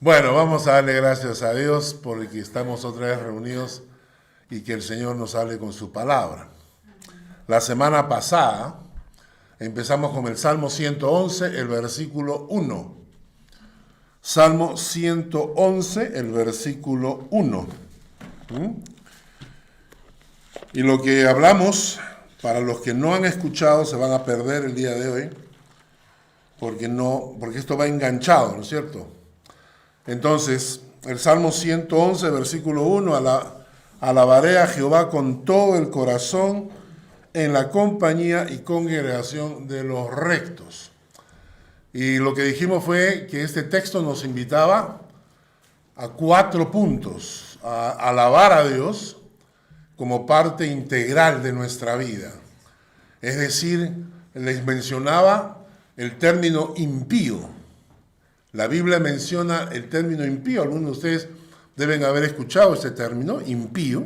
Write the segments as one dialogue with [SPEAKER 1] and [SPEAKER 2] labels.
[SPEAKER 1] Bueno, vamos a darle gracias a Dios porque estamos otra vez reunidos y que el Señor nos hable con su palabra. La semana pasada empezamos con el Salmo 111, el versículo 1. Salmo 111, el versículo 1. Y lo que hablamos, para los que no han escuchado, se van a perder el día de hoy, porque esto va enganchado, ¿no es cierto? Entonces, el Salmo 111, versículo 1, alabaré a Jehová con todo el corazón en la compañía y congregación de los rectos. Y lo que dijimos fue que este texto nos invitaba a 4 puntos, a alabar a Dios como parte integral de nuestra vida. Es decir, les mencionaba el término impío. La Biblia menciona el término impío. Algunos de ustedes deben haber escuchado este término, impío,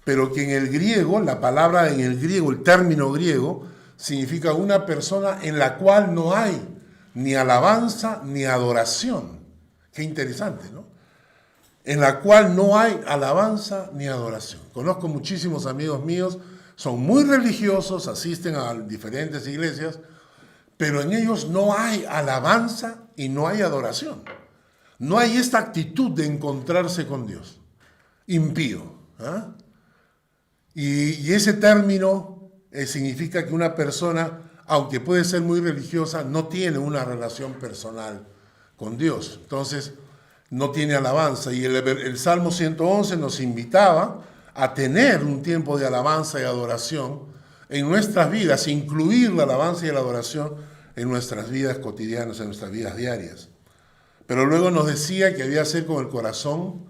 [SPEAKER 1] pero que en el griego, la palabra en el griego, el término griego, significa una persona en la cual no hay ni alabanza ni adoración. Qué interesante, ¿no? En la cual no hay alabanza ni adoración. Conozco muchísimos amigos míos, son muy religiosos, asisten a diferentes iglesias, pero en ellos no hay alabanza y no hay adoración. No hay esta actitud de encontrarse con Dios. Impío. ¿Ah? Y ese término significa que una persona, aunque puede ser muy religiosa, no tiene una relación personal con Dios. Entonces, no tiene alabanza. Y el Salmo 111 nos invitaba a tener un tiempo de alabanza y adoración en nuestras vidas, incluir la alabanza y la adoración en nuestras vidas cotidianas, en nuestras vidas diarias. Pero luego nos decía que había que ser con el corazón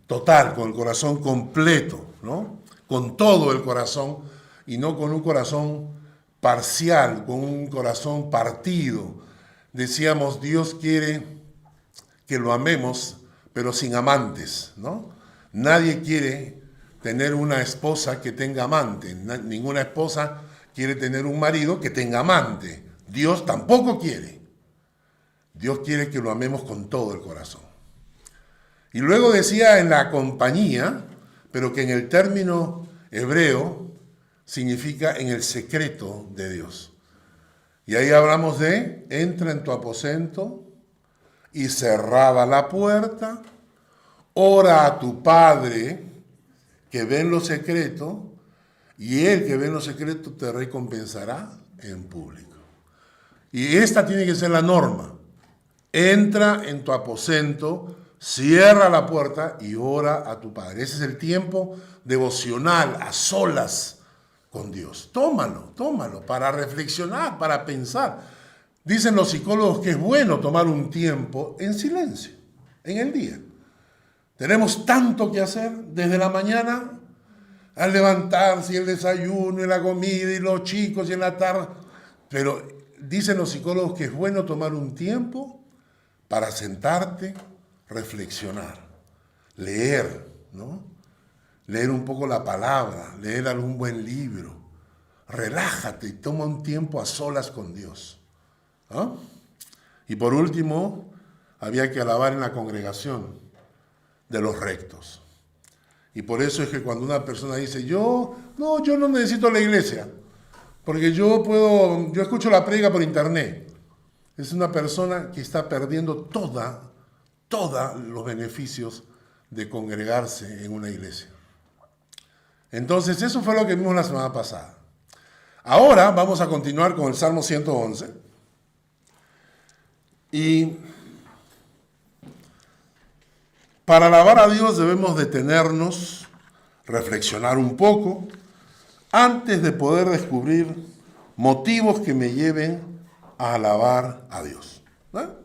[SPEAKER 1] total, con el corazón completo, ¿no? Con todo el corazón y no con un corazón parcial, con un corazón partido. Decíamos, Dios quiere que lo amemos, pero sin amantes, ¿no? Nadie quiere tener una esposa que tenga amante, ninguna esposa quiere tener un marido que tenga amante. Dios tampoco quiere. Dios quiere que lo amemos con todo el corazón. Y luego decía en la compañía, pero que en el término hebreo significa en el secreto de Dios. Y ahí hablamos de, entra en tu aposento y cerrada la puerta, ora a tu Padre que ve en lo secreto, y Él que ve en lo secreto te recompensará en público. Y esta tiene que ser la norma. Entra en tu aposento, cierra la puerta y ora a tu Padre. Ese es el tiempo devocional, a solas con Dios. Tómalo para reflexionar, para pensar. Dicen los psicólogos que es bueno tomar un tiempo en silencio, en el día. Tenemos tanto que hacer desde la mañana al levantarse, y el desayuno, y la comida, y los chicos, y en la tarde. Pero dicen los psicólogos que es bueno tomar un tiempo para sentarte, reflexionar, leer, ¿no? Leer un poco la palabra, leer algún buen libro. Relájate y toma un tiempo a solas con Dios. ¿Ah? Y por último, había que alabar en la congregación de los rectos. Y por eso es que cuando una persona dice, yo no necesito la iglesia, porque yo escucho la predica por internet. Es una persona que está perdiendo todos los beneficios de congregarse en una iglesia. Entonces, eso fue lo que vimos la semana pasada. Ahora vamos a continuar con el Salmo 111. Y para alabar a Dios debemos detenernos, reflexionar un poco, antes de poder descubrir motivos que me lleven a alabar a Dios. ¿No?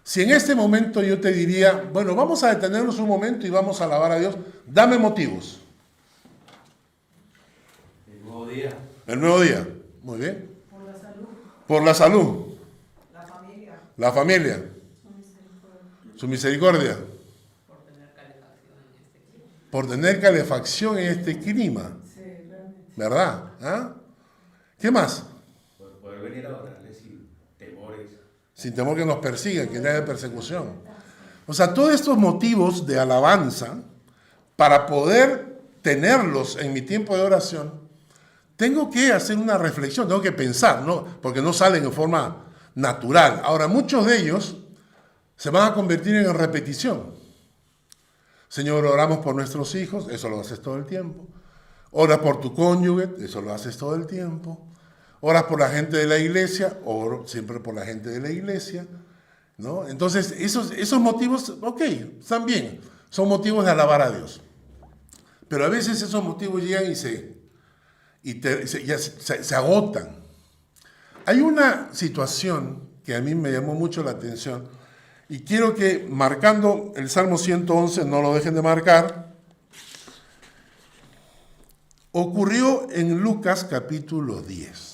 [SPEAKER 1] Si en este momento yo te diría, bueno, vamos a detenernos un momento y vamos a alabar a Dios, dame motivos.
[SPEAKER 2] El nuevo día.
[SPEAKER 1] El nuevo día. Muy bien.
[SPEAKER 3] Por la salud.
[SPEAKER 1] Por la salud.
[SPEAKER 3] La familia.
[SPEAKER 1] La familia. Su misericordia. Por tener calefacción en este clima.
[SPEAKER 3] Sí, realmente.
[SPEAKER 1] ¿Verdad? ¿Ah? ¿Qué más?
[SPEAKER 2] Por poder venir a orarle sin temores.
[SPEAKER 1] sin temor que nos persigan, que no haya persecución. O sea, todos estos motivos de alabanza, para poder tenerlos en mi tiempo de oración, tengo que hacer una reflexión, tengo que pensar, ¿no? Porque no salen en forma natural. Ahora, muchos de ellos se van a convertir en repetición. Señor, oramos por nuestros hijos, eso lo haces todo el tiempo. Ora por tu cónyuge, eso lo haces todo el tiempo. Oras por la gente de la iglesia, oro siempre por la gente de la iglesia, ¿no? Entonces, esos motivos, ok, están bien, son motivos de alabar a Dios. Pero a veces esos motivos llegan y se agotan. Hay una situación que a mí me llamó mucho la atención y quiero que, marcando el Salmo 111, no lo dejen de marcar, ocurrió en Lucas capítulo 10.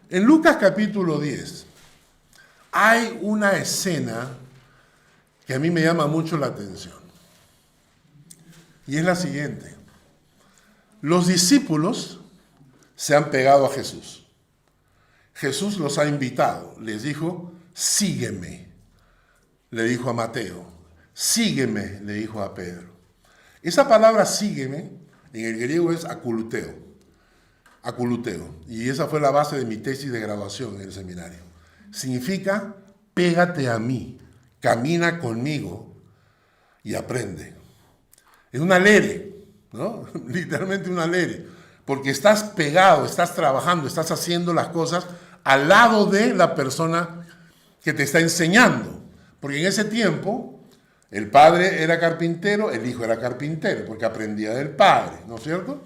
[SPEAKER 1] En Lucas capítulo 10 hay una escena que a mí me llama mucho la atención. Y es la siguiente. Los discípulos se han pegado a Jesús. Jesús los ha invitado. Les dijo, sígueme. Le dijo a Mateo. Sígueme, le dijo a Pedro. Esa palabra sígueme en el griego es akuluteo. Aculuteo. Y esa fue la base de mi tesis de graduación en el seminario. Significa, pégate a mí, camina conmigo y aprende. Es una lere, ¿no? Literalmente una lere. Porque estás pegado, estás trabajando, estás haciendo las cosas al lado de la persona que te está enseñando. Porque en ese tiempo, el padre era carpintero, el hijo era carpintero, porque aprendía del padre, ¿no es cierto?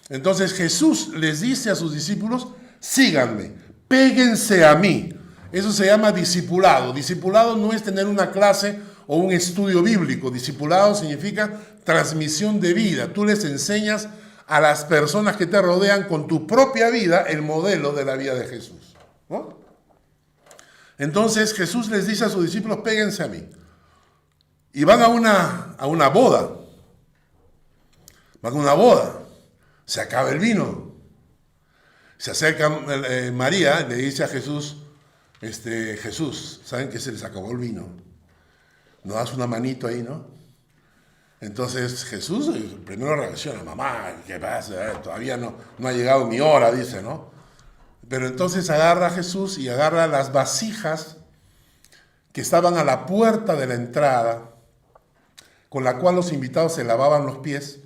[SPEAKER 1] Entonces Jesús les dice a sus discípulos, síganme, péguense a mí. Eso se llama discipulado. Discipulado no es tener una clase o un estudio bíblico. Discipulado significa transmisión de vida. Tú les enseñas a las personas que te rodean con tu propia vida el modelo de la vida de Jesús, ¿no? Entonces Jesús les dice a sus discípulos, péguense a mí. Y van a una boda. Van a una boda. Se acaba el vino. Se acerca María, le dice a Jesús, Jesús, ¿saben que se les acabó el vino? ¿No das una manito ahí, no? Entonces Jesús primero reacciona, mamá, ¿qué pasa? Todavía no ha llegado mi hora, dice, ¿no? Pero entonces agarra a Jesús y agarra las vasijas que estaban a la puerta de la entrada, con la cual los invitados se lavaban los pies,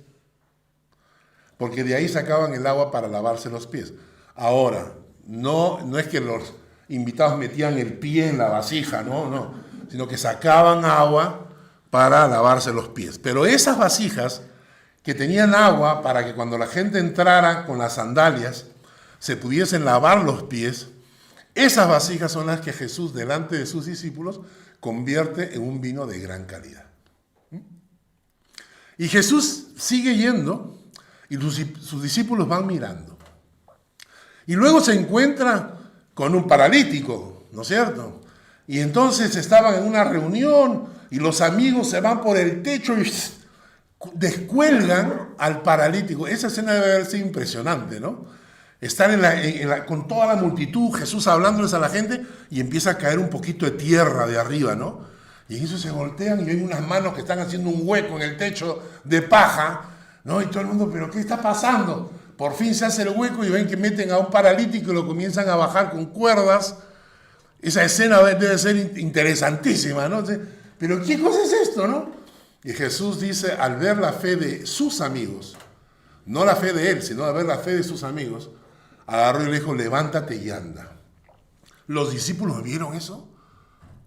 [SPEAKER 1] porque de ahí sacaban el agua para lavarse los pies. Ahora, no es que los invitados metían el pie en la vasija, no, sino que sacaban agua para lavarse los pies. Pero esas vasijas que tenían agua para que cuando la gente entrara con las sandalias se pudiesen lavar los pies, esas vasijas son las que Jesús, delante de sus discípulos, convierte en un vino de gran calidad. Y Jesús sigue yendo y sus discípulos van mirando. Y luego se encuentra con un paralítico, ¿no es cierto? Y entonces estaban en una reunión y los amigos se van por el techo y descuelgan al paralítico. Esa escena debe haber sido impresionante, ¿no? Estar con toda la multitud, Jesús hablándoles a la gente y empieza a caer un poquito de tierra de arriba, ¿no? Y en eso se voltean y ven unas manos que están haciendo un hueco en el techo de paja, ¿no? Y todo el mundo, ¿pero qué está pasando? Por fin se hace el hueco y ven que meten a un paralítico y lo comienzan a bajar con cuerdas. Esa escena debe ser interesantísima, ¿no? ¿Pero qué cosa es esto, no? Y Jesús dice, al ver la fe de sus amigos, no la fe de él, sino al ver la fe de sus amigos, agarró y le dijo, levántate y anda. Los discípulos vieron eso.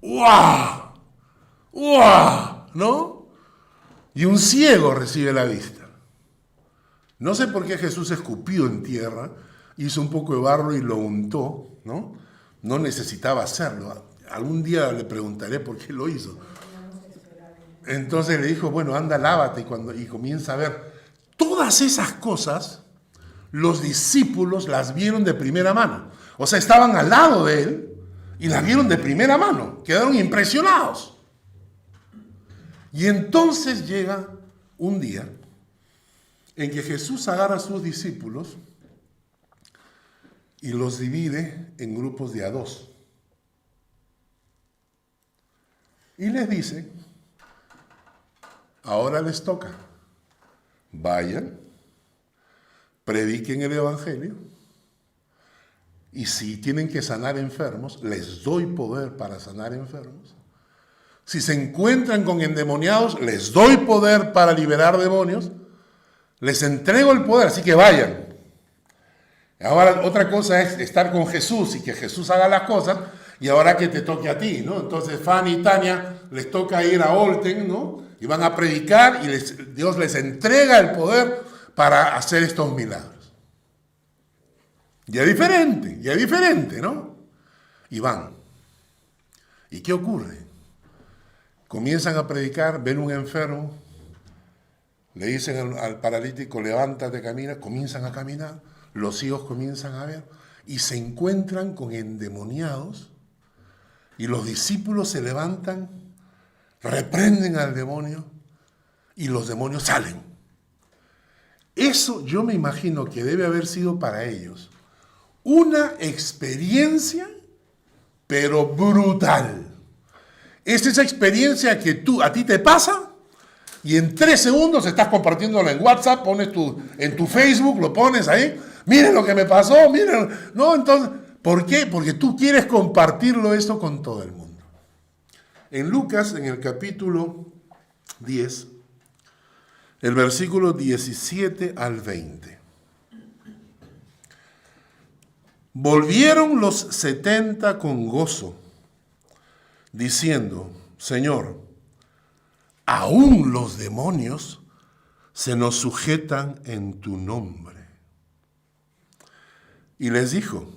[SPEAKER 1] ¡Guau! ¡Guau! ¿No? Y un ciego recibe la vista. No sé por qué Jesús escupió en tierra, hizo un poco de barro y lo untó, ¿no? No necesitaba hacerlo. Algún día le preguntaré por qué lo hizo. Entonces le dijo, bueno, anda, lávate, y comienza a ver. Todas esas cosas, los discípulos las vieron de primera mano. O sea, estaban al lado de él y las vieron de primera mano. Quedaron impresionados. Y entonces llega un día en que Jesús agarra a sus discípulos y los divide en grupos de a dos. Y les dice, ahora les toca, vayan, prediquen el Evangelio, y si tienen que sanar enfermos, les doy poder para sanar enfermos. Si se encuentran con endemoniados, les doy poder para liberar demonios. Les entrego el poder, así que vayan. Ahora, otra cosa es estar con Jesús y que Jesús haga las cosas, y ahora que te toque a ti, ¿no? Entonces, Fanny y Tania les toca ir a Olten, ¿no? Y van a predicar y Dios les entrega el poder para hacer estos milagros. Ya es diferente, ¿no? Y van. ¿Y qué ocurre? Comienzan a predicar, ven un enfermo, le dicen al paralítico, levántate, camina, comienzan a caminar, los hijos comienzan a ver y se encuentran con endemoniados y los discípulos se levantan, reprenden al demonio y los demonios salen. Eso yo me imagino que debe haber sido para ellos una experiencia, pero brutal. Es esa experiencia que a ti te pasa y en 3 segundos estás compartiéndolo en WhatsApp, pones en tu Facebook, lo pones ahí, miren lo que me pasó, miren. No, entonces, ¿por qué? Porque tú quieres compartirlo esto con todo el mundo. En Lucas, en el capítulo 10, el versículo 17 al 20. Volvieron los 70 con gozo, diciendo, Señor, aún los demonios se nos sujetan en tu nombre. Y les dijo,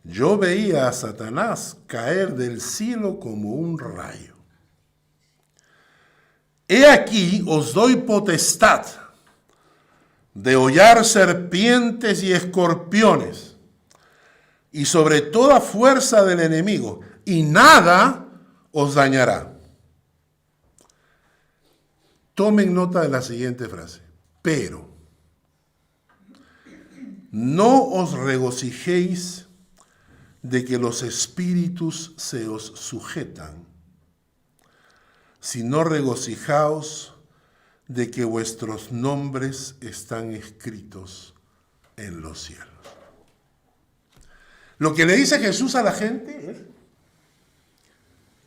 [SPEAKER 1] yo veía a Satanás caer del cielo como un rayo. He aquí os doy potestad de hollar serpientes y escorpiones y sobre toda fuerza del enemigo, y nada os dañará. Tomen nota de la siguiente frase. Pero no os regocijéis de que los espíritus se os sujetan, sino regocijaos de que vuestros nombres están escritos en los cielos. Lo que le dice Jesús a la gente es,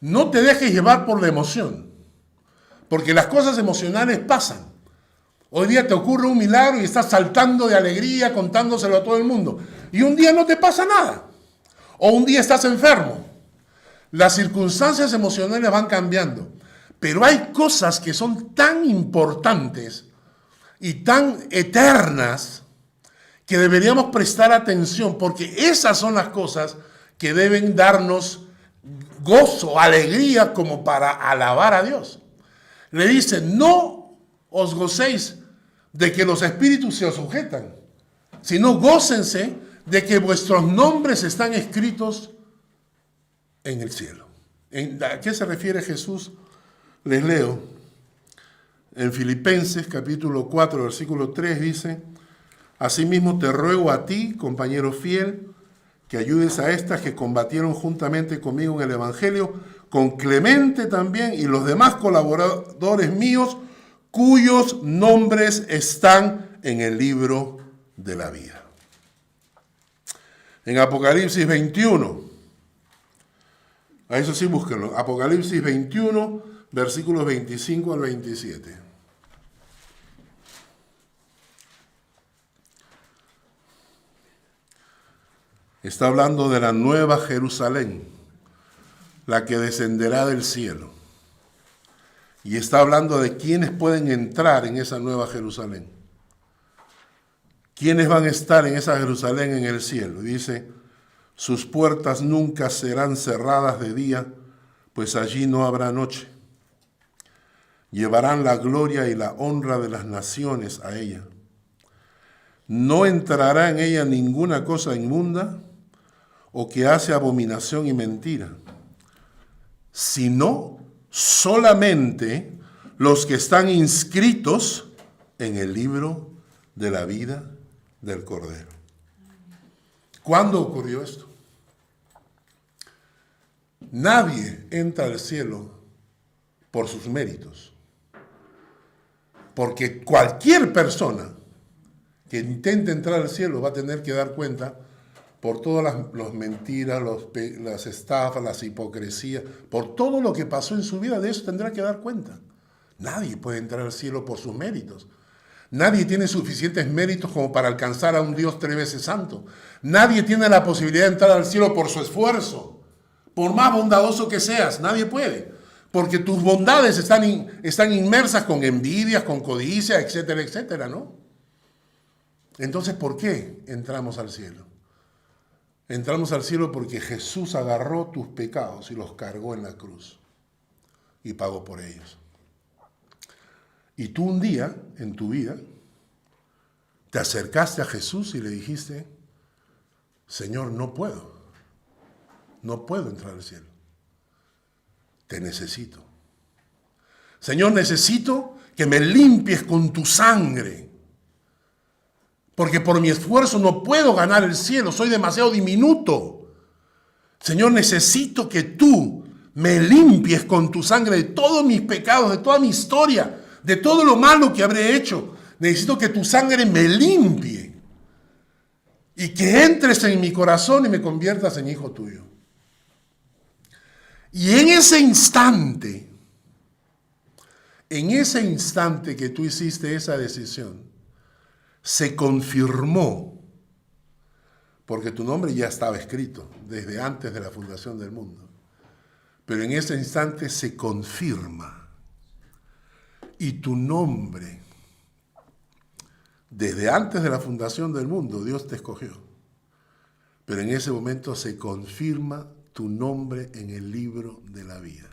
[SPEAKER 1] no te dejes llevar por la emoción, porque las cosas emocionales pasan. Hoy día te ocurre un milagro y estás saltando de alegría, contándoselo a todo el mundo. Y un día no te pasa nada. O un día estás enfermo. Las circunstancias emocionales van cambiando. Pero hay cosas que son tan importantes y tan eternas que deberíamos prestar atención, porque esas son las cosas que deben darnos gozo, alegría, como para alabar a Dios. Le dice, no os gocéis de que los espíritus se os sujetan, sino gócense de que vuestros nombres están escritos en el cielo. ¿A qué se refiere Jesús? Les leo. En Filipenses capítulo 4, versículo 3 dice, asimismo te ruego a ti, compañero fiel, que ayudes a estas que combatieron juntamente conmigo en el Evangelio, con Clemente también y los demás colaboradores míos, cuyos nombres están en el libro de la vida. En Apocalipsis 21, a eso sí búsquenlo, Apocalipsis 21, versículos 25 al 27. Está hablando de la nueva Jerusalén, la que descenderá del cielo. Y está hablando de quiénes pueden entrar en esa nueva Jerusalén. ¿Quiénes van a estar en esa Jerusalén en el cielo? Dice, sus puertas nunca serán cerradas de día, pues allí no habrá noche. Llevarán la gloria y la honra de las naciones a ella. No entrará en ella ninguna cosa inmunda o que hace abominación y mentira, sino solamente los que están inscritos en el libro de la vida del Cordero. ¿Cuándo ocurrió esto? Nadie entra al cielo por sus méritos, porque cualquier persona que intente entrar al cielo va a tener que dar cuenta por todas las mentiras, las estafas, las hipocresías, por todo lo que pasó en su vida, de eso tendrá que dar cuenta. Nadie puede entrar al cielo por sus méritos. Nadie tiene suficientes méritos como para alcanzar a un Dios 3 veces santo. Nadie tiene la posibilidad de entrar al cielo por su esfuerzo. Por más bondadoso que seas, nadie puede. Porque tus bondades están inmersas con envidias, con codicia, etcétera, etcétera, ¿no? Entonces, ¿por qué entramos al cielo? Entramos al cielo porque Jesús agarró tus pecados y los cargó en la cruz y pagó por ellos. Y tú un día en tu vida te acercaste a Jesús y le dijiste: Señor, no puedo entrar al cielo. Te necesito. Señor, necesito que me limpies con tu sangre, porque por mi esfuerzo no puedo ganar el cielo, soy demasiado diminuto. Señor, necesito que tú me limpies con tu sangre de todos mis pecados, de toda mi historia, de todo lo malo que habré hecho. Necesito que tu sangre me limpie y que entres en mi corazón y me conviertas en hijo tuyo. Y en ese instante que tú hiciste esa decisión, se confirmó, porque tu nombre ya estaba escrito desde antes de la fundación del mundo, pero en ese instante se confirma, y tu nombre, desde antes de la fundación del mundo, Dios te escogió, pero en ese momento se confirma tu nombre en el libro de la vida.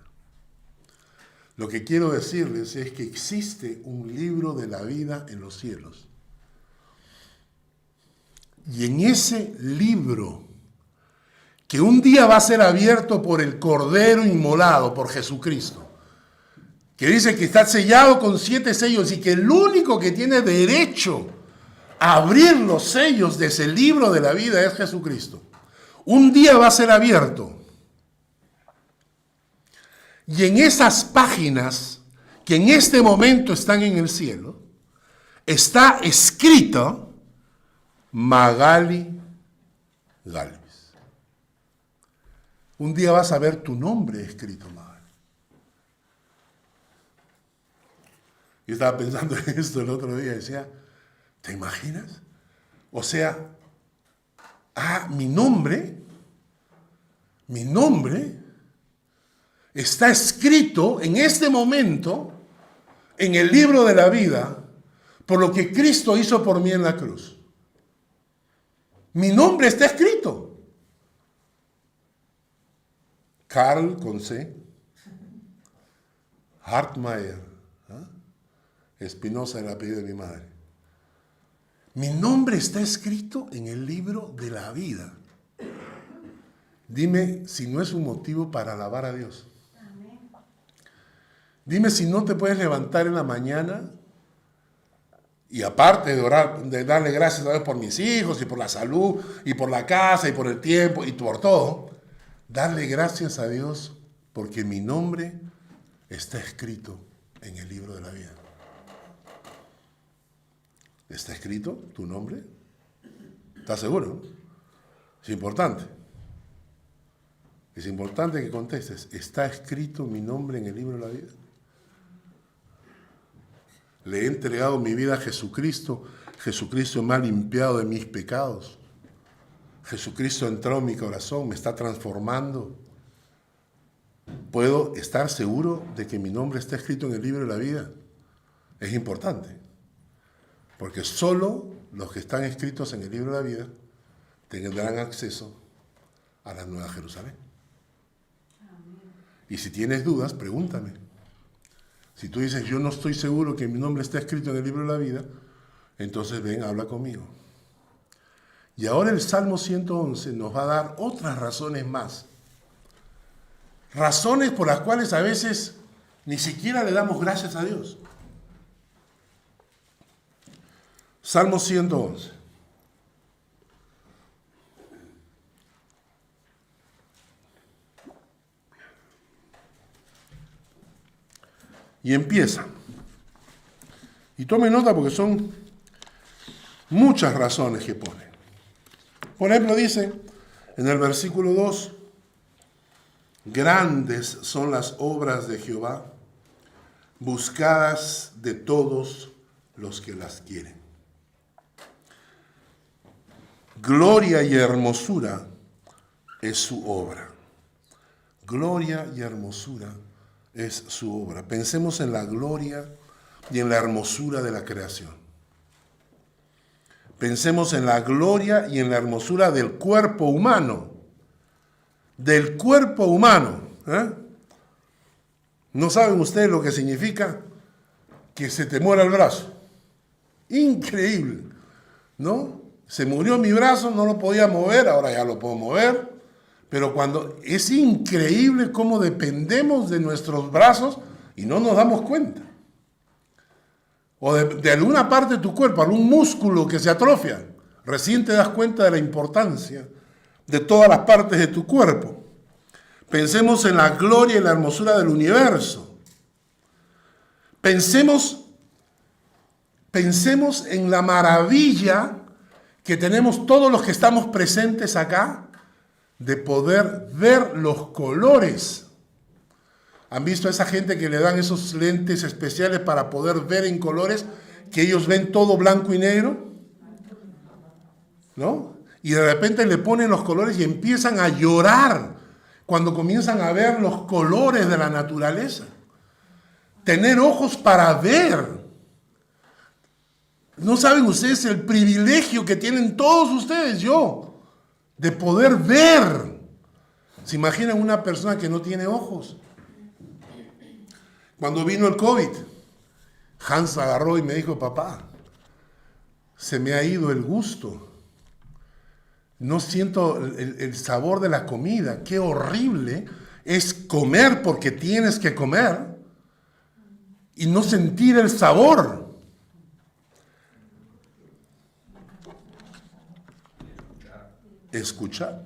[SPEAKER 1] Lo que quiero decirles es que existe un libro de la vida en los cielos. Y en ese libro, que un día va a ser abierto por el Cordero inmolado, por Jesucristo, que dice que está sellado con 7 sellos y que el único que tiene derecho a abrir los sellos de ese libro de la vida es Jesucristo. Un día va a ser abierto. Y en esas páginas que en este momento están en el cielo, está escrito Magali Galvis. Un día vas a ver tu nombre escrito, Magali. Yo estaba pensando en esto el otro día y decía, ¿te imaginas? O sea, mi nombre está escrito en este momento en el libro de la vida por lo que Cristo hizo por mí en la cruz. Mi nombre está escrito. Karl con C. Hartmayer. Espinosa, el apellido de mi madre. Mi nombre está escrito en el libro de la vida. Dime si no es un motivo para alabar a Dios. Dime si no te puedes levantar en la mañana y aparte de orar, de darle gracias a Dios por mis hijos y por la salud y por la casa y por el tiempo y por todo, darle gracias a Dios porque mi nombre está escrito en el libro de la vida. ¿Está escrito tu nombre? ¿Estás seguro? Es importante. Es importante que contestes, ¿está escrito mi nombre en el libro de la vida? Le he entregado mi vida a Jesucristo. Jesucristo me ha limpiado de mis pecados. Jesucristo ha entrado en mi corazón, me está transformando. ¿Puedo estar seguro de que mi nombre está escrito en el libro de la vida? Es importante. Porque solo los que están escritos en el libro de la vida tendrán acceso a la Nueva Jerusalén. Y si tienes dudas, pregúntame. Si tú dices, yo no estoy seguro que mi nombre está escrito en el libro de la vida, entonces ven, habla conmigo. Y ahora el Salmo 111 nos va a dar otras razones más. Razones por las cuales a veces ni siquiera le damos gracias a Dios. Salmo 111. Y empieza. Y tome nota porque son muchas razones que pone. Por ejemplo, dice en el versículo 2, grandes son las obras de Jehová, buscadas de todos los que las quieren. Gloria y hermosura es su obra. Gloria y hermosura es su obra. Pensemos en la gloria y en la hermosura de la creación. Pensemos en la gloria y en la hermosura del cuerpo humano. Del cuerpo humano. ¿No saben ustedes lo que significa que se te muera el brazo? Increíble, ¿no? Se murió mi brazo, no lo podía mover, ahora ya lo puedo mover. Pero cuando es increíble cómo dependemos de nuestros brazos y no nos damos cuenta. O de alguna parte de tu cuerpo, algún músculo que se atrofia. Recién te das cuenta de la importancia de todas las partes de tu cuerpo. Pensemos en la gloria y la hermosura del universo. Pensemos en la maravilla que tenemos todos los que estamos presentes acá de poder ver los colores. ¿Han visto a esa gente que le dan esos lentes especiales para poder ver en colores, que ellos ven todo blanco y negro? ¿No? Y de repente le ponen los colores y empiezan a llorar cuando comienzan a ver los colores de la naturaleza. Tener ojos para ver. ¿No saben ustedes el privilegio que tienen todos ustedes, yo, de poder ver? ¿Se imaginan una persona que no tiene ojos? Cuando vino el COVID, Hans agarró y me dijo, papá, se me ha ido el gusto. No siento el sabor de la comida. Qué horrible es comer porque tienes que comer y no sentir el sabor. Escuchar.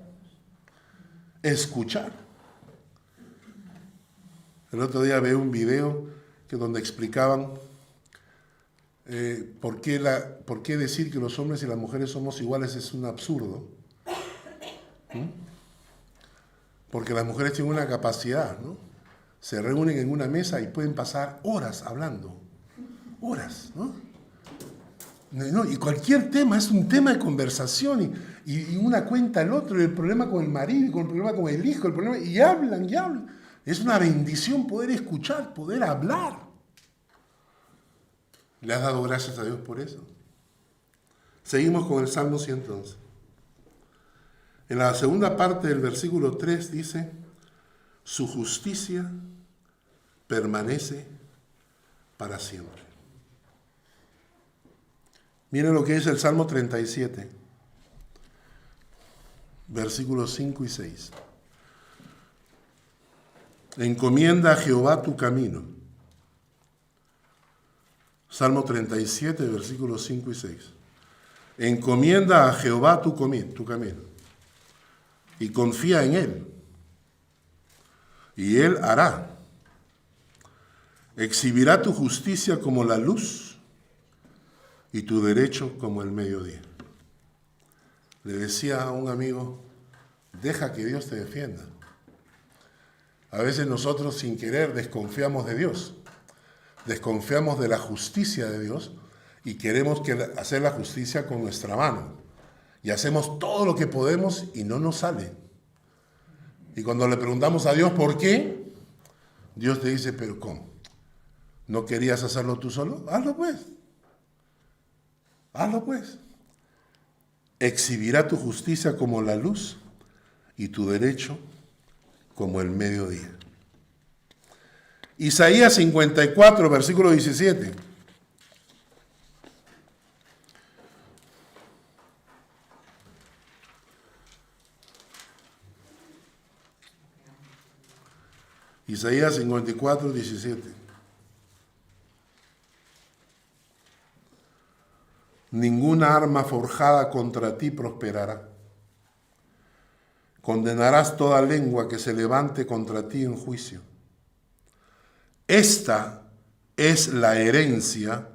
[SPEAKER 1] El otro día vi un video donde explicaban por qué decir que los hombres y las mujeres somos iguales es un absurdo. Porque las mujeres tienen una capacidad, ¿no? Se reúnen en una mesa y pueden pasar horas hablando. Horas, ¿no? Y cualquier tema es un tema de conversación y una cuenta al otro, y el problema con el marido, y con el problema con el hijo, y hablan. Es una bendición poder escuchar, poder hablar. ¿Le has dado gracias a Dios por eso? Seguimos con el Salmo 111. En la segunda parte del versículo 3 dice, su justicia permanece para siempre. Miren lo que dice el Salmo 37, versículos 5 y 6. Encomienda a Jehová tu camino. Salmo 37, versículos 5 y 6. Encomienda a Jehová tu camino y confía en Él, y Él hará. Exhibirá tu justicia como la luz y tu derecho como el mediodía. Le decía a un amigo, deja que Dios te defienda. A veces nosotros sin querer desconfiamos de Dios, desconfiamos de la justicia de Dios y queremos hacer la justicia con nuestra mano. Y hacemos todo lo que podemos y no nos sale. Y cuando le preguntamos a Dios por qué, Dios te dice, pero ¿cómo? ¿No querías hacerlo tú solo? Hazlo pues. Hazlo pues. Exhibirá tu justicia como la luz y tu derecho como el mediodía. Isaías 54, versículo 17. Isaías 54, 17. ninguna arma forjada contra ti prosperará. Condenarás toda lengua que se levante contra ti en juicio. Esta es la herencia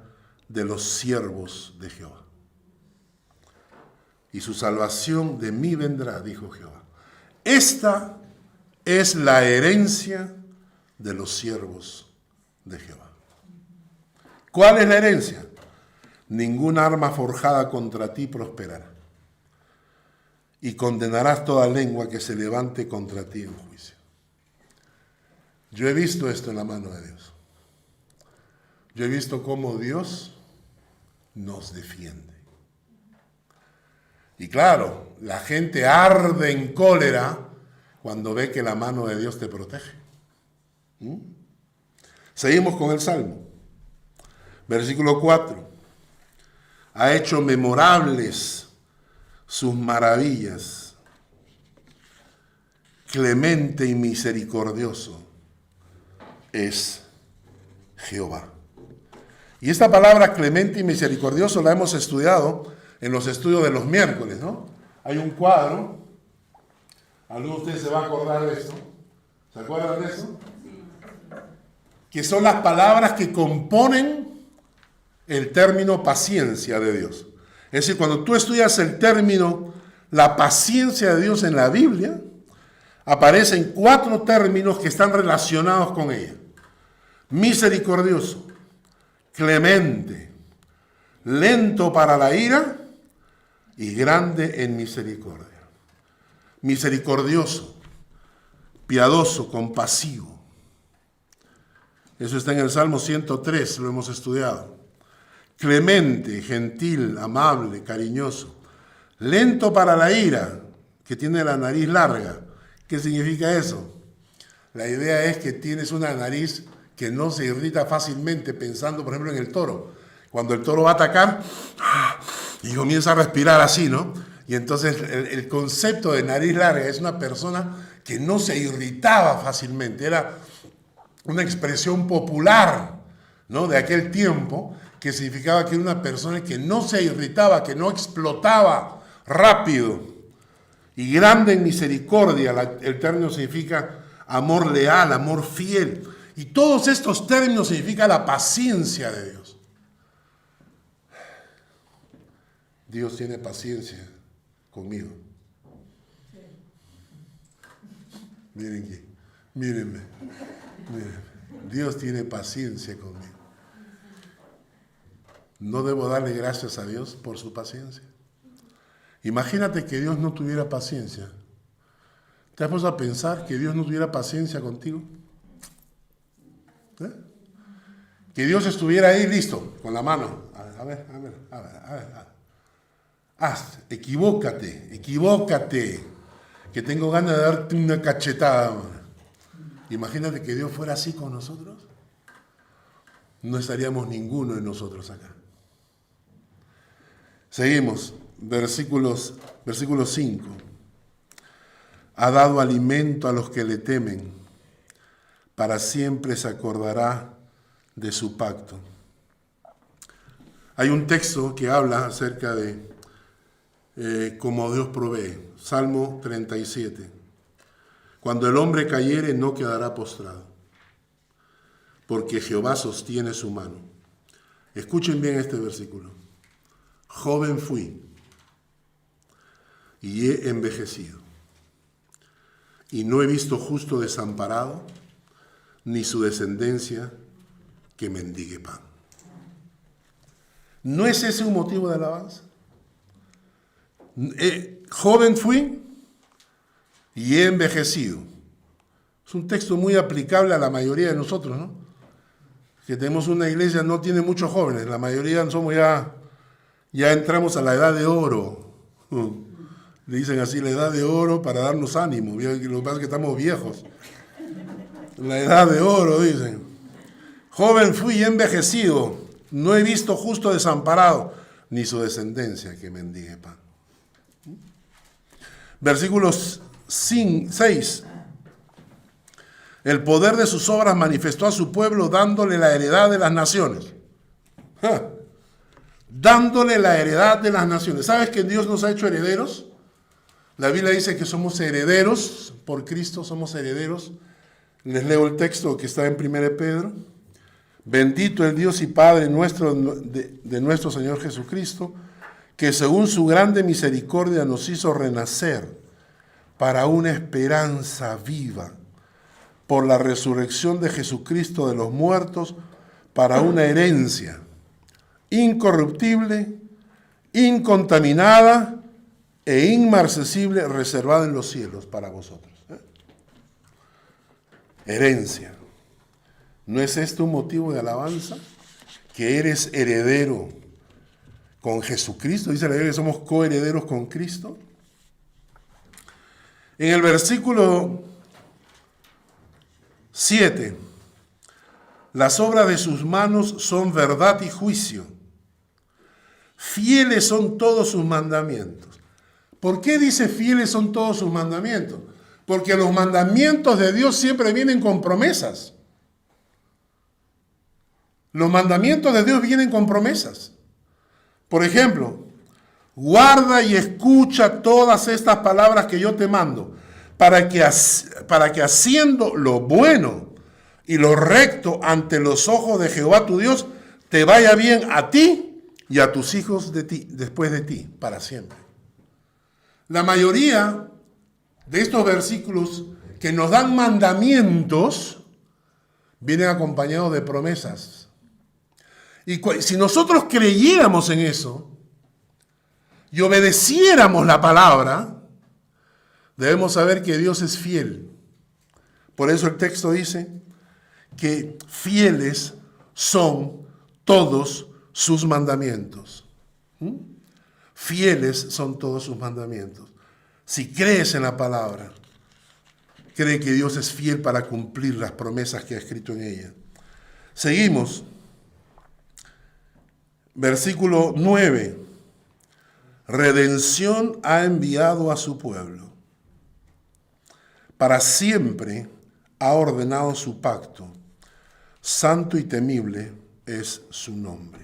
[SPEAKER 1] de los siervos de Jehová. Y su salvación de mí vendrá, dijo Jehová. Esta es la herencia de los siervos de Jehová. ¿Cuál es la herencia? Ninguna arma forjada contra ti prosperará. Y condenarás toda lengua que se levante contra ti en juicio. Yo he visto esto en la mano de Dios. Yo he visto cómo Dios nos defiende. Y claro, la gente arde en cólera cuando ve que la mano de Dios te protege. Seguimos con el Salmo. Versículo 4. Ha hecho memorables sus maravillas. Clemente y misericordioso es Jehová. Y esta palabra clemente y misericordioso la hemos estudiado en los estudios de los miércoles, ¿no? Hay un cuadro, alguno de ustedes se va a acordar de esto. ¿Se acuerdan de eso? Que son las palabras que componen el término paciencia de Dios. Es decir, cuando tú estudias el término la paciencia de Dios en la Biblia, aparecen 4 términos que están relacionados con ella. Misericordioso, clemente, lento para la ira y grande en misericordia. Misericordioso, piadoso, compasivo. Eso está en el Salmo 103, lo hemos estudiado. Clemente, gentil, amable, cariñoso. Lento para la ira, que tiene la nariz larga. ¿Qué significa eso? La idea es que tienes una nariz que no se irrita fácilmente, pensando, por ejemplo, en el toro. Cuando el toro va a atacar y comienza a respirar así, ¿no? Y entonces el concepto de nariz larga es una persona que no se irritaba fácilmente. Era una expresión popular, ¿no?, de aquel tiempo, que significaba que era una persona que no se irritaba, que no explotaba rápido. Y grande en misericordia, el término significa amor leal, amor fiel. Y todos estos términos significan la paciencia de Dios. Dios tiene paciencia conmigo. Miren aquí, mírenme. Dios tiene paciencia conmigo. ¿No debo darle gracias a Dios por su paciencia? Imagínate que Dios no tuviera paciencia. ¿Te has puesto a pensar que Dios no tuviera paciencia contigo? Que Dios estuviera ahí listo, con la mano. A ver. Equivócate. Que tengo ganas de darte una cachetada. Imagínate que Dios fuera así con nosotros. No estaríamos ninguno de nosotros acá. Seguimos, versículo 5. Ha dado alimento a los que le temen, para siempre se acordará de su pacto. Hay un texto que habla acerca de cómo Dios provee. Salmo 37. Cuando el hombre cayere, no quedará postrado, porque Jehová sostiene su mano. Escuchen bien este versículo. Joven fui y he envejecido, y no he visto justo desamparado, ni su descendencia que mendigue pan. ¿No es ese un motivo de alabanza? Joven fui y he envejecido. Es un texto muy aplicable a la mayoría de nosotros, ¿no? Que tenemos una iglesia, no tiene muchos jóvenes, la mayoría somos ya entramos a la edad de oro. Le dicen así, la edad de oro para darnos ánimo. Lo que pasa es que estamos viejos. La edad de oro, dicen. Joven fui y envejecido, no he visto justo desamparado, ni su descendencia que mendigue pan. Versículos 6. El poder de sus obras manifestó a su pueblo, dándole la heredad de las naciones. dándole la heredad de las naciones. ¿Sabes que Dios nos ha hecho herederos? La Biblia dice que somos herederos por Cristo, somos herederos. Les leo el texto que está en 1 Pedro. Bendito el Dios y Padre nuestro, de nuestro Señor Jesucristo, que según su grande misericordia nos hizo renacer para una esperanza viva, por la resurrección de Jesucristo de los muertos, para una herencia incorruptible, incontaminada e inmarcesible, reservada en los cielos para vosotros. Herencia. ¿No es esto un motivo de alabanza? Que eres heredero con Jesucristo. Dice la Biblia que somos coherederos con Cristo. En el versículo 7, las obras de sus manos son verdad y juicio. Fieles son todos sus mandamientos. ¿Por qué dice fieles son todos sus mandamientos? Porque los mandamientos de Dios siempre vienen con promesas. Los mandamientos de Dios vienen con promesas. Por ejemplo, guarda y escucha todas estas palabras que yo te mando, para que haciendo lo bueno y lo recto ante los ojos de Jehová tu Dios, te vaya bien a ti y a tus hijos después de ti, para siempre. La mayoría de estos versículos que nos dan mandamientos vienen acompañados de promesas. Y si nosotros creyéramos en eso y obedeciéramos la palabra, debemos saber que Dios es fiel. Por eso el texto dice que fieles son todos sus mandamientos. Fieles son todos sus mandamientos. Si crees en la palabra, cree que Dios es fiel para cumplir las promesas que ha escrito en ella. Seguimos. Versículo 9. Redención ha enviado a su pueblo. Para siempre ha ordenado su pacto. Santo y temible es su nombre.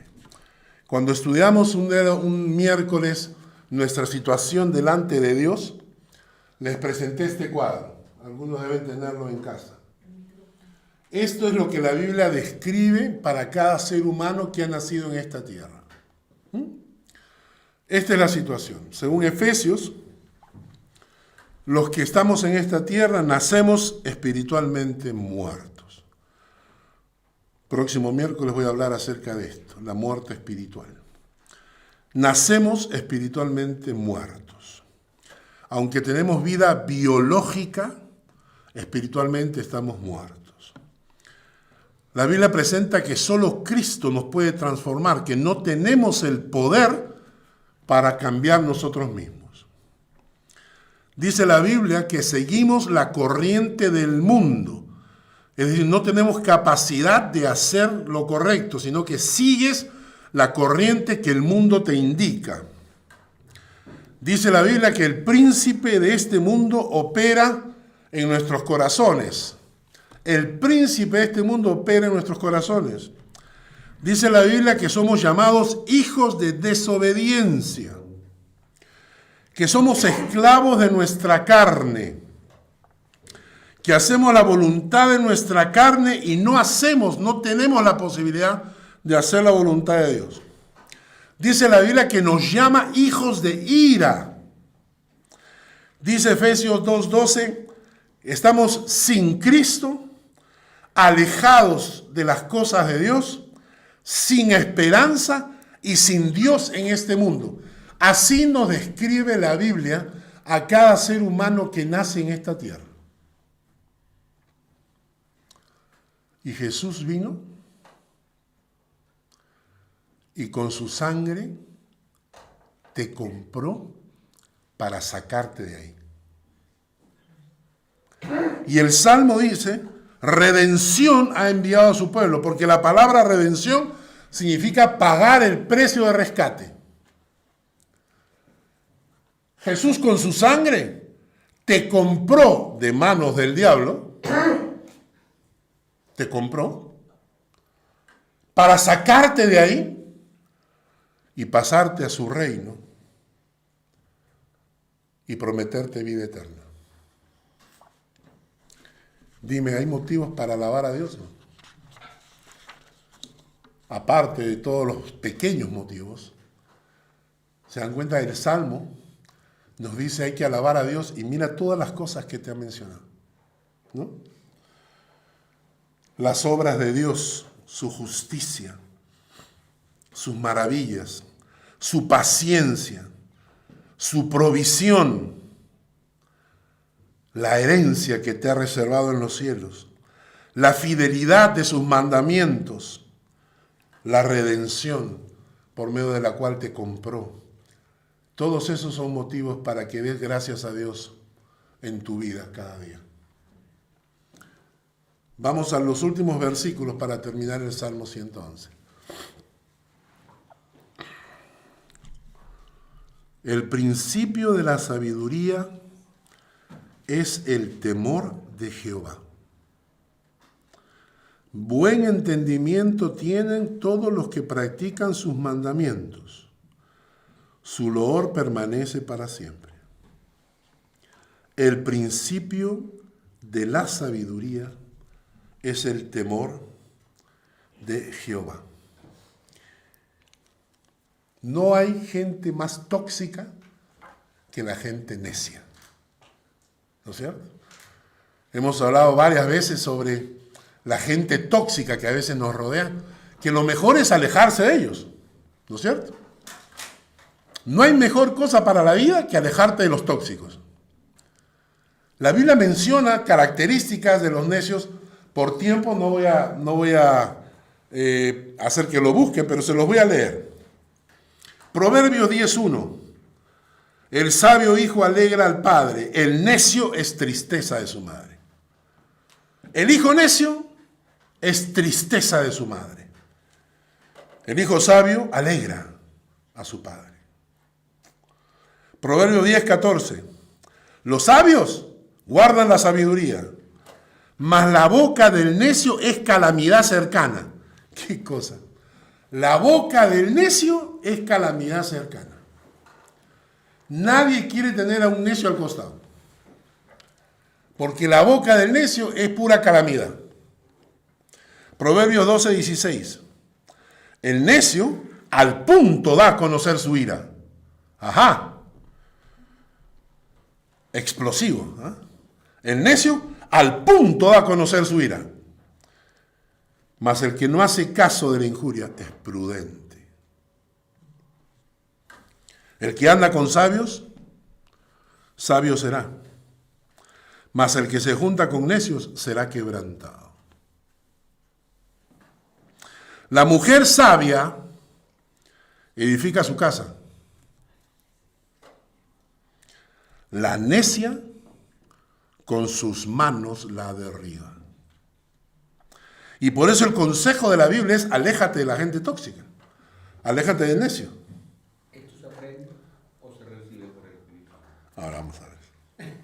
[SPEAKER 1] Cuando estudiamos un miércoles nuestra situación delante de Dios, les presenté este cuadro. Algunos deben tenerlo en casa. Esto es lo que la Biblia describe para cada ser humano que ha nacido en esta tierra. Esta es la situación. Según Efesios, los que estamos en esta tierra nacemos espiritualmente muertos. Próximo miércoles voy a hablar acerca de esto, la muerte espiritual. Nacemos espiritualmente muertos. Aunque tenemos vida biológica, espiritualmente estamos muertos. La Biblia presenta que solo Cristo nos puede transformar, que no tenemos el poder para cambiar nosotros mismos. Dice la Biblia que seguimos la corriente del mundo. Es decir, no tenemos capacidad de hacer lo correcto, sino que sigues la corriente que el mundo te indica. Dice la Biblia que el príncipe de este mundo opera en nuestros corazones. El príncipe de este mundo opera en nuestros corazones. Dice la Biblia que somos llamados hijos de desobediencia, que somos esclavos de nuestra carne, que hacemos la voluntad de nuestra carne y no tenemos la posibilidad de hacer la voluntad de Dios. Dice la Biblia que nos llama hijos de ira. Dice Efesios 2:12, estamos sin Cristo, alejados de las cosas de Dios, sin esperanza y sin Dios en este mundo. Así nos describe la Biblia a cada ser humano que nace en esta tierra. Y Jesús vino y con su sangre te compró para sacarte de ahí. Y el Salmo dice, redención ha enviado a su pueblo, porque la palabra redención significa pagar el precio de rescate. Jesús con su sangre te compró de manos del diablo, te compró para sacarte de ahí y pasarte a su reino y prometerte vida eterna. Dime, ¿hay motivos para alabar a Dios? Aparte de todos los pequeños motivos, se dan cuenta del Salmo, nos dice hay que alabar a Dios y mira todas las cosas que te ha mencionado, ¿no? Las obras de Dios, su justicia, sus maravillas, su paciencia, su provisión, la herencia que te ha reservado en los cielos, la fidelidad de sus mandamientos, la redención por medio de la cual te compró. Todos esos son motivos para que des gracias a Dios en tu vida cada día. Vamos a los últimos versículos para terminar el Salmo 111. El principio de la sabiduría es el temor de Jehová. Buen entendimiento tienen todos los que practican sus mandamientos. Su loor permanece para siempre. El principio de la sabiduría es el temor de Jehová. No hay gente más tóxica que la gente necia. ¿No es cierto? Hemos hablado varias veces sobre la gente tóxica que a veces nos rodea, que lo mejor es alejarse de ellos. ¿No es cierto? No hay mejor cosa para la vida que alejarte de los tóxicos. La Biblia menciona características de los necios. Por tiempo no voy a hacer que lo busquen, pero se los voy a leer. Proverbios 10:1. El sabio hijo alegra al padre, el necio es tristeza de su madre. El hijo necio es tristeza de su madre. El hijo sabio alegra a su padre. Proverbios 10:14. Los sabios guardan la sabiduría, mas la boca del necio es calamidad cercana. ¿Qué cosa? La boca del necio es calamidad cercana. Nadie quiere tener a un necio al costado, porque la boca del necio es pura calamidad. Proverbios 12:16. El necio al punto da a conocer su ira. Ajá. Explosivo. ¿Eh? El necio al punto da a conocer su ira. Mas el que no hace caso de la injuria es prudente. El que anda con sabios, sabio será. Mas el que se junta con necios será quebrantado. La mujer sabia edifica su casa. La necia con sus manos la derriba. Y por eso el consejo de la Biblia es aléjate de la gente tóxica. Aléjate del necio.
[SPEAKER 2] ¿Esto se aprende o se recibe por el Espíritu?
[SPEAKER 1] Ahora vamos a ver.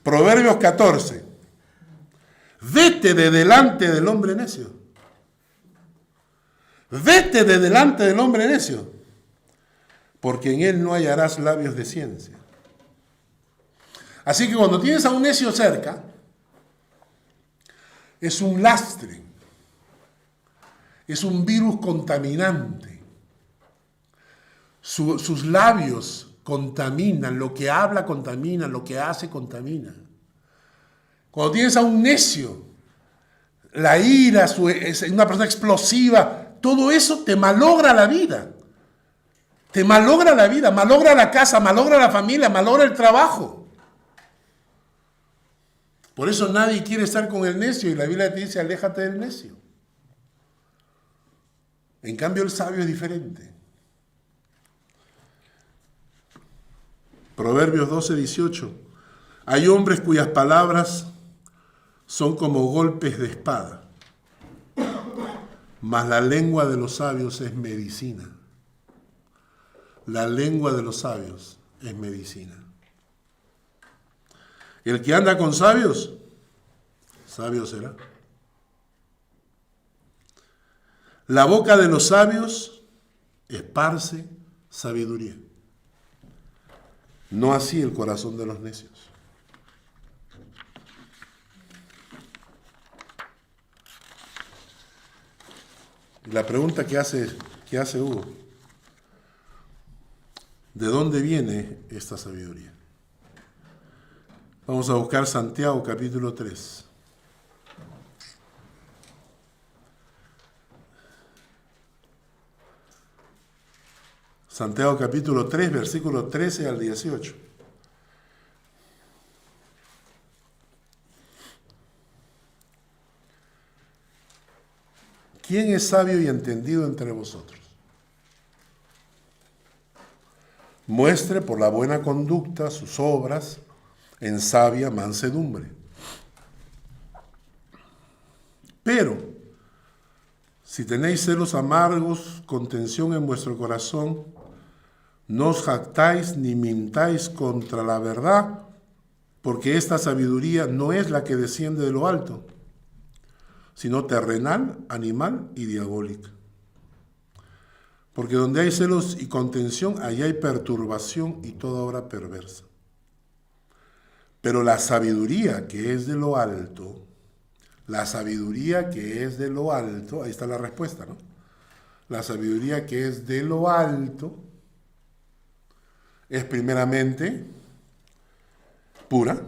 [SPEAKER 1] Proverbios 14. Vete de delante del hombre necio. Vete de delante del hombre necio, porque en él no hallarás labios de ciencia. Así que cuando tienes a un necio cerca, es un lastre, es un virus contaminante. Sus labios contaminan, lo que habla contamina, lo que hace contamina. Cuando tienes a un necio, la ira, es una persona explosiva, todo eso te malogra la vida. Te malogra la vida, malogra la casa, malogra la familia, malogra el trabajo. Por eso nadie quiere estar con el necio y la Biblia te dice, aléjate del necio. En cambio el sabio es diferente. Proverbios 12:18. Hay hombres cuyas palabras son como golpes de espada, mas la lengua de los sabios es medicina. La lengua de los sabios es medicina. El que anda con sabios, sabio será. La boca de los sabios esparce sabiduría. No así el corazón de los necios. La pregunta que hace Hugo: ¿de dónde viene esta sabiduría? Vamos a buscar Santiago capítulo 3. Santiago capítulo 3, versículo 13 al 18. ¿Quién es sabio y entendido entre vosotros? Muestre por la buena conducta sus obras en sabia mansedumbre. Pero, si tenéis celos amargos, contención en vuestro corazón, no os jactáis ni mintáis contra la verdad, porque esta sabiduría no es la que desciende de lo alto, sino terrenal, animal y diabólica. Porque donde hay celos y contención, allí hay perturbación y toda obra perversa. Pero la sabiduría que es de lo alto, ahí está la respuesta, ¿no? La sabiduría que es de lo alto es primeramente pura,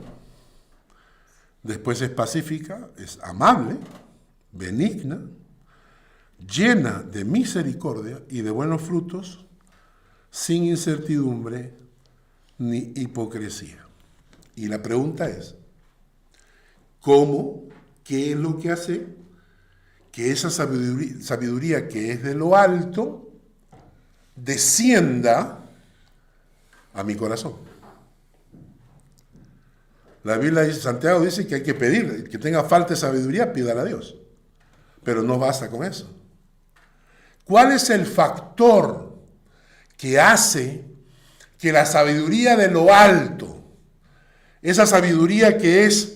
[SPEAKER 1] después es pacífica, es amable, benigna, llena de misericordia y de buenos frutos, sin incertidumbre ni hipocresía. Y la pregunta es, ¿cómo? ¿Qué es lo que hace que esa sabiduría que es de lo alto descienda a mi corazón? La Biblia dice, Santiago dice que hay que pedir, el que tenga falta de sabiduría, pídala a Dios. Pero no basta con eso. ¿Cuál es el factor que hace que la sabiduría de lo alto, esa sabiduría que es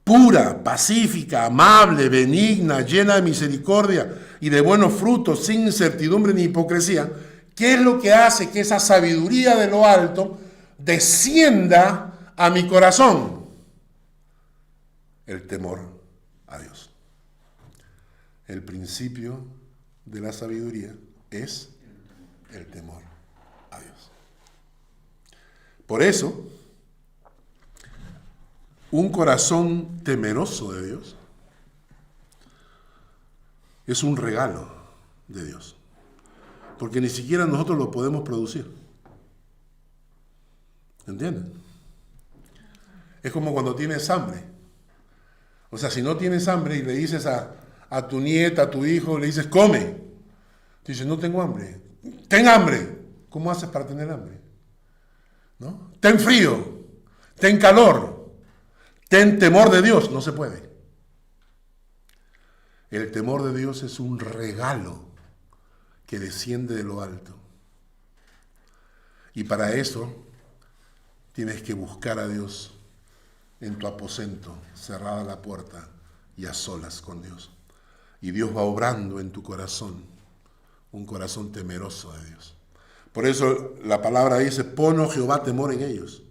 [SPEAKER 1] pura, pacífica, amable, benigna, llena de misericordia y de buenos frutos, sin incertidumbre ni hipocresía, qué es lo que hace que esa sabiduría de lo alto descienda a mi corazón? El temor a Dios. El principio de la sabiduría es el temor a Dios. Por eso, un corazón temeroso de Dios es un regalo de Dios, porque ni siquiera nosotros lo podemos producir. ¿Entienden? Es como cuando tienes hambre. O sea, si no tienes hambre y le dices a tu nieta, a tu hijo, le dices, come. Dice, no tengo hambre. Ten hambre. ¿Cómo haces para tener hambre? ¿No? Ten frío. Ten calor. Ten temor de Dios. No se puede. El temor de Dios es un regalo que desciende de lo alto. Y para eso tienes que buscar a Dios en tu aposento, cerrada la puerta y a solas con Dios. Y Dios va obrando en tu corazón, un corazón temeroso de Dios. Por eso la palabra dice, pon, oh Jehová, temor en ellos.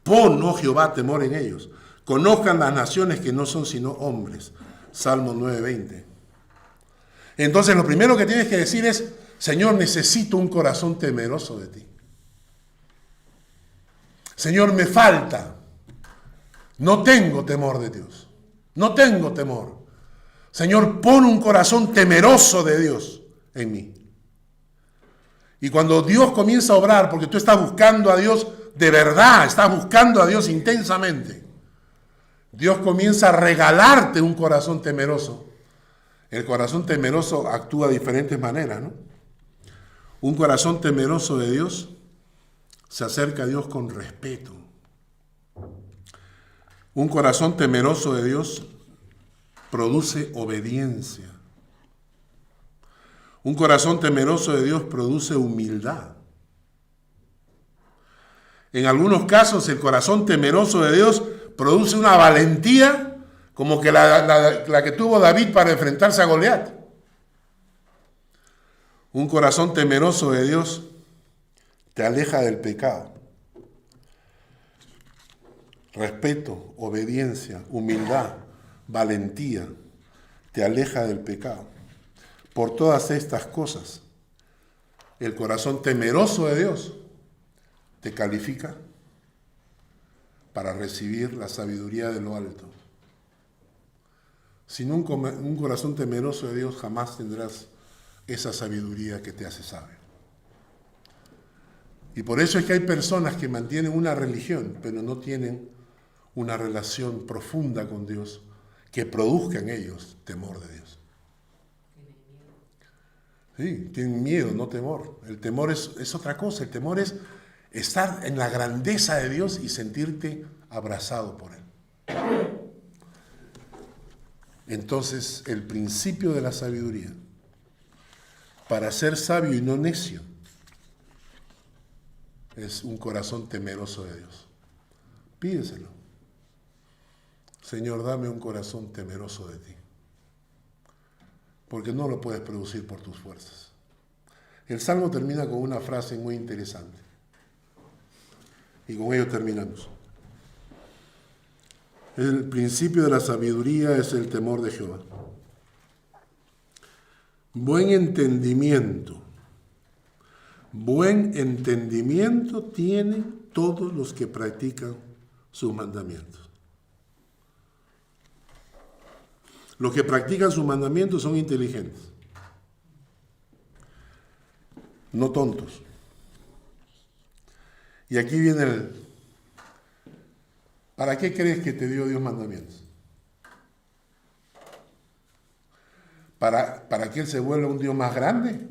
[SPEAKER 1] Pon, oh Jehová, temor en ellos. Conozcan las naciones que no son sino hombres. Salmo 9:20. Entonces lo primero que tienes que decir es, Señor, necesito un corazón temeroso de ti. Señor, me falta. No tengo temor de Dios. No tengo temor. Señor, pon un corazón temeroso de Dios en mí. Y cuando Dios comienza a obrar, porque tú estás buscando a Dios de verdad, estás buscando a Dios intensamente, Dios comienza a regalarte un corazón temeroso. El corazón temeroso actúa de diferentes maneras, ¿no? Un corazón temeroso de Dios se acerca a Dios con respeto. Un corazón temeroso de Dios produce obediencia. Un corazón temeroso de Dios produce humildad. En algunos casos, el corazón temeroso de Dios produce una valentía como que la que tuvo David para enfrentarse a Goliat. Un corazón temeroso de Dios te aleja del pecado. Respeto, obediencia, humildad, valentía, te aleja del pecado. Por todas estas cosas, el corazón temeroso de Dios te califica para recibir la sabiduría de lo alto. Sin un corazón temeroso de Dios jamás tendrás esa sabiduría que te hace sabio. Y por eso es que hay personas que mantienen una religión, pero no tienen una relación profunda con Dios que produzca en ellos temor de Dios. Sí, tienen miedo, no temor. El temor es otra cosa. El temor es estar en la grandeza de Dios y sentirte abrazado por Él. Entonces, el principio de la sabiduría, para ser sabio y no necio, es un corazón temeroso de Dios. Pídeselo. Señor, dame un corazón temeroso de ti. Porque no lo puedes producir por tus fuerzas. El Salmo termina con una frase muy interesante. Y con ello terminamos. El principio de la sabiduría es el temor de Jehová. Buen entendimiento tienen todos los que practican sus mandamientos. Los que practican sus mandamientos son inteligentes, no tontos. Y aquí viene ¿para qué crees que te dio Dios mandamientos? ¿Para que Él se vuelva un Dios más grande?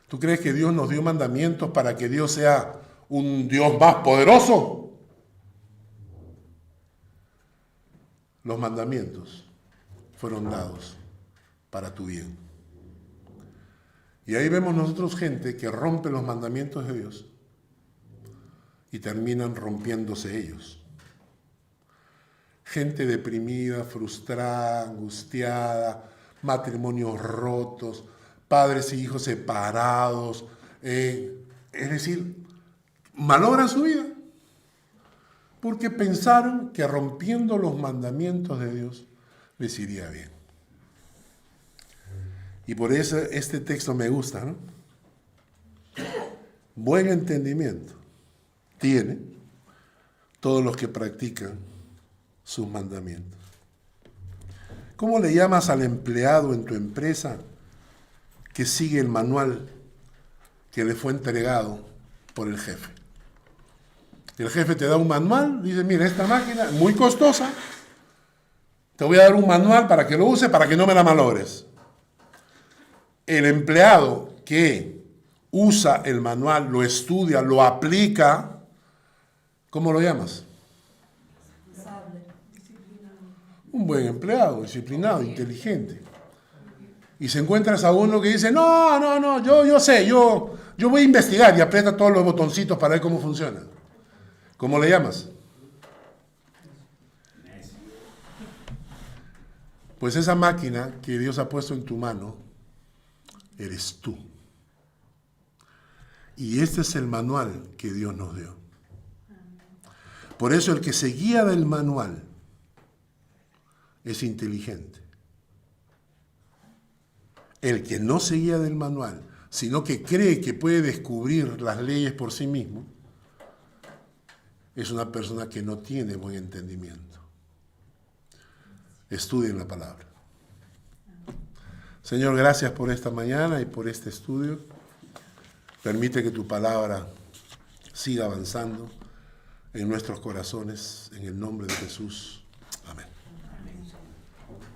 [SPEAKER 1] ¿Tú crees que Dios nos dio mandamientos para que Dios sea un Dios más poderoso? Los mandamientos fueron dados para tu bien. Y ahí vemos nosotros gente que rompe los mandamientos de Dios y terminan rompiéndose ellos. Gente deprimida, frustrada, angustiada, matrimonios rotos, padres y hijos separados, es decir, malogran su vida porque pensaron que rompiendo los mandamientos de Dios les iría bien. Y por eso este texto me gusta, ¿no? Buen entendimiento tiene todos los que practican sus mandamientos. ¿Cómo le llamas al empleado en tu empresa que sigue el manual que le fue entregado por el jefe? El jefe te da un manual, dice, mira, esta máquina es muy costosa, te voy a dar un manual para que lo uses, para que no me la malogres. El empleado que usa el manual, lo estudia, lo aplica, ¿cómo lo llamas? Un buen empleado, disciplinado, inteligente. Y se encuentras a uno que dice, no, yo sé, yo voy a investigar y aprieta todos los botoncitos para ver cómo funciona. ¿Cómo le llamas? Pues esa máquina que Dios ha puesto en tu mano, eres tú. Y este es el manual que Dios nos dio. Por eso el que se guía del manual es inteligente. El que no se guía del manual, sino que cree que puede descubrir las leyes por sí mismo, es una persona que no tiene buen entendimiento. Estudien la palabra. Señor, gracias por esta mañana y por este estudio. Permite que tu palabra siga avanzando en nuestros corazones, en el nombre de Jesús.